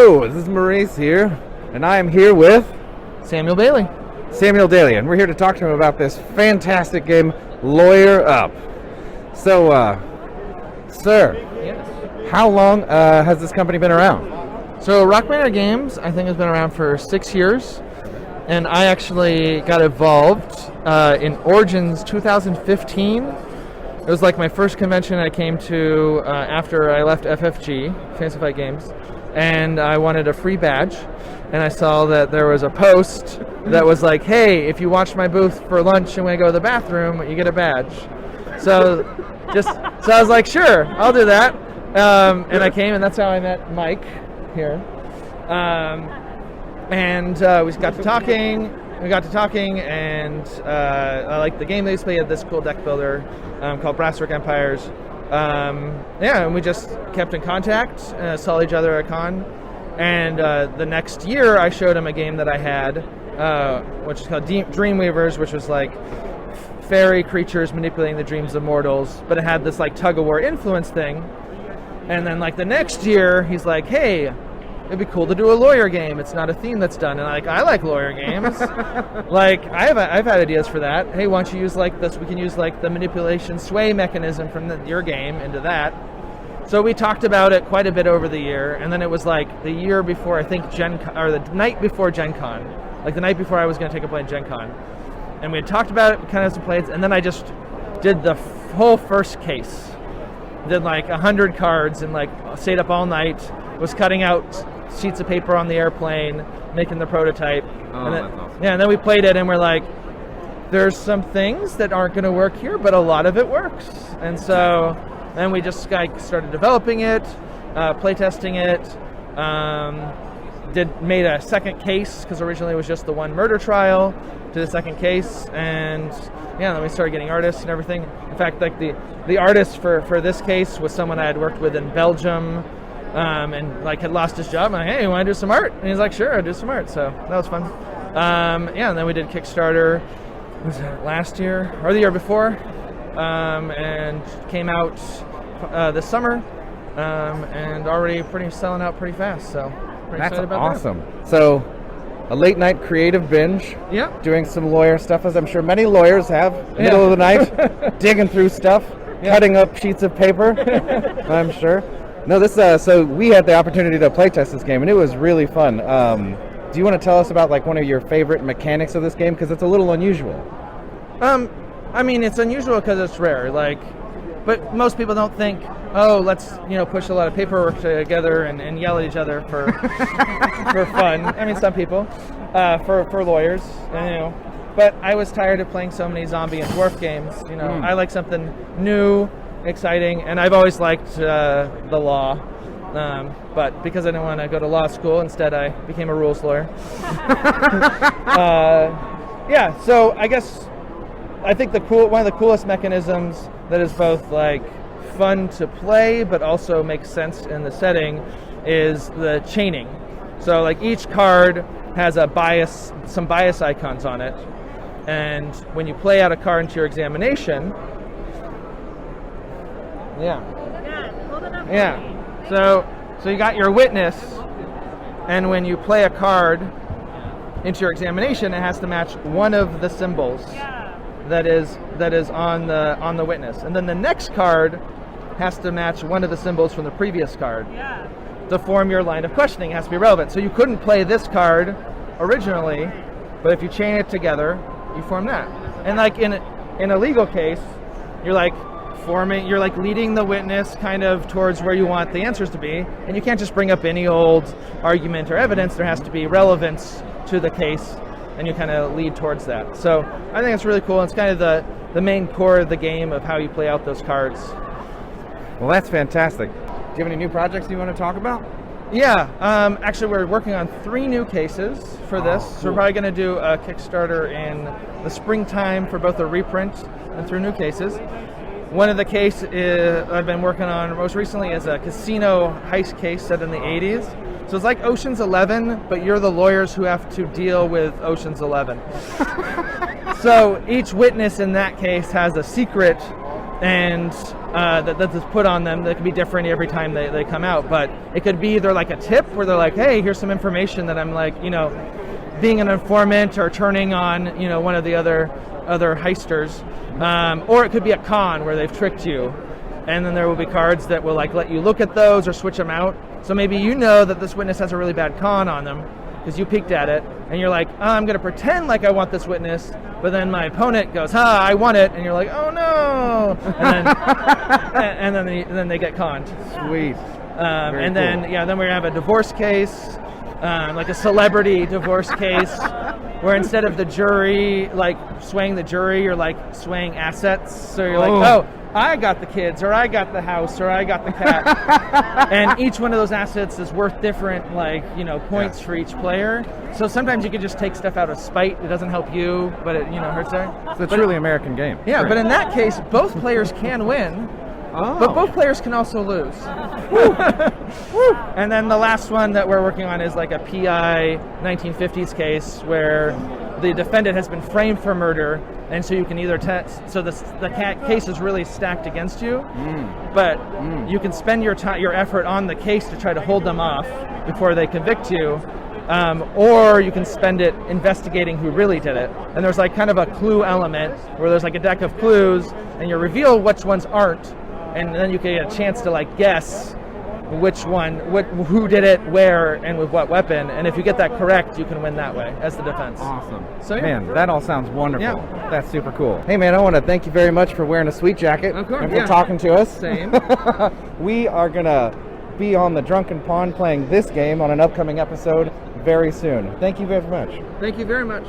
Hello, this is Maurice here, and I am here with Samuel Bailey. Samuel Daly, and we're here to talk to him about this fantastic game, Lawyer Up. So, sir, Yes. how long has this company been around? So Rock Manor Games, I think, has been around for 6 years, and I actually got involved in Origins 2015. It was like my first convention I came to after I left FFG, Fantasy Flight Games, and I wanted a free badge, and I saw that there was a post that was like, hey, if you watch my booth for lunch and when I go to the bathroom, you get a badge. So I was like, sure, I'll do that. And I came, and that's how I met Mike here. And we got to talking, and I liked the game they played. Had this cool deck builder called Brasswork Empires. And we just kept in contact, saw each other at con. And the next year, I showed him a game that I had, which is called Dreamweavers, which was like fairy creatures manipulating the dreams of mortals, but it had this like tug-of-war influence thing. And then like the next year, he's like, hey, it'd be cool to do a lawyer game. It's not a theme that's done. And I like lawyer games. Like I've had ideas for that. Hey, why don't you use like this? We can use like the manipulation sway mechanism from your game into that. So we talked about it quite a bit over the year, and then it was like the year before, I think the night before Gen Con, like the night before I was going to take a play in Gen Con, and we had talked about it, kind of some plays, and then I just did the whole first case. Did like 100 cards and like stayed up all night. Was cutting out sheets of paper on the airplane, making the prototype. Oh, and then, that's awesome. Yeah, and then we played it, and we're like, there's some things that aren't going to work here, but a lot of it works. And so then we just started developing it, playtesting it, made a second case, because originally it was just the one murder trial, to the second case, and yeah, then we started getting artists and everything. In fact, like the artist for this case was someone I had worked with in Belgium, and like had lost his job. I'm like, hey, you want to do some art? And he's like, sure, I'll do some art. So that was fun. Yeah, and then we did Kickstarter. Was it last year or the year before? And came out this summer, and already selling out pretty fast. So pretty That's excited about awesome. So, a late night creative binge. Yeah. Doing some lawyer stuff, as I'm sure many lawyers have. Middle of the night, digging through stuff, cutting up sheets of paper. I'm sure. No, this. So we had the opportunity to play test this game, and it was really fun. Do you want to tell us about like one of your favorite mechanics of this game, because it's a little unusual? I mean, it's unusual because it's rare. But most people don't think, oh, let's push a lot of paperwork together and yell at each other for for fun. I mean, some people for lawyers, But I was tired of playing so many zombie and dwarf games. I like something new, exciting, and I've always liked the law. But because I didn't want to go to law school, instead I became a rules lawyer. Yeah, so I think one of the coolest mechanisms that is both like fun to play but also makes sense in the setting is the chaining. So like each card has some bias icons on it, and when you play out a card into your examination, so you got your witness, and when you play a card into your examination, it has to match one of the symbols that is on the witness, and then the next card has to match one of the symbols from the previous card to form your line of questioning. It has to be relevant. So you couldn't play this card originally, but if you chain it together, you form that. And like in a legal case, you're like leading the witness kind of towards where you want the answers to be, and you can't just bring up any old argument or evidence. There has to be relevance to the case, and you kind of lead towards that. So I think it's really cool. It's kind of the main core of the game of how you play out those cards. Well, that's fantastic. Do you have any new projects you want to talk about? Yeah, actually we're working on 3 new cases for this. Cool. So we're probably going to do a Kickstarter in the springtime for both a reprint and 3 new cases. One of the cases I've been working on most recently is a casino heist case set in the 80s. So it's like Ocean's 11, but you're the lawyers who have to deal with Ocean's 11. So each witness in that case has a secret and that's put on them that can be different every time they come out. But it could be either like a tip where they're like, hey, here's some information that I'm like, being an informant or turning on, one of the other heisters. Or it could be a con where they've tricked you. And then there will be cards that will like let you look at those or switch them out. So maybe that this witness has a really bad con on them because you peeked at it, and you're like, I'm going to pretend like I want this witness, but then my opponent goes, I want it, and you're like, oh no, and then they get conned. Sweet. And then then we have a divorce case, like a celebrity divorce case, where instead of the jury like swaying the jury, you're like swaying assets. So you're like, oh, I got the kids, or I got the house, or I got the cat. And each one of those assets is worth different points for each player. So sometimes you can just take stuff out of spite. It doesn't help you, but it hurts there. It's a truly American game. Yeah, right. But in that case, both players can win. Oh. But both players can also lose. And then the last one that we're working on is like a PI 1950s case where the defendant has been framed for murder, and so you can either so the case is really stacked against you, but you can spend your effort on the case to try to hold them off before they convict you, or you can spend it investigating who really did it. And there's like kind of a clue element where there's like a deck of clues, and you reveal which ones aren't, and then you can get a chance to like guess which one, who did it, where, and with what weapon. And if you get that correct, you can win that way as the defense. Awesome. So man, that all sounds wonderful. Yeah. That's super cool. Hey man, I want to thank you very much for wearing a sweet jacket. Of course. And for talking to us. Same. We are gonna be on the Drunken Pawn playing this game on an upcoming episode very soon. Thank you very much. Thank you very much.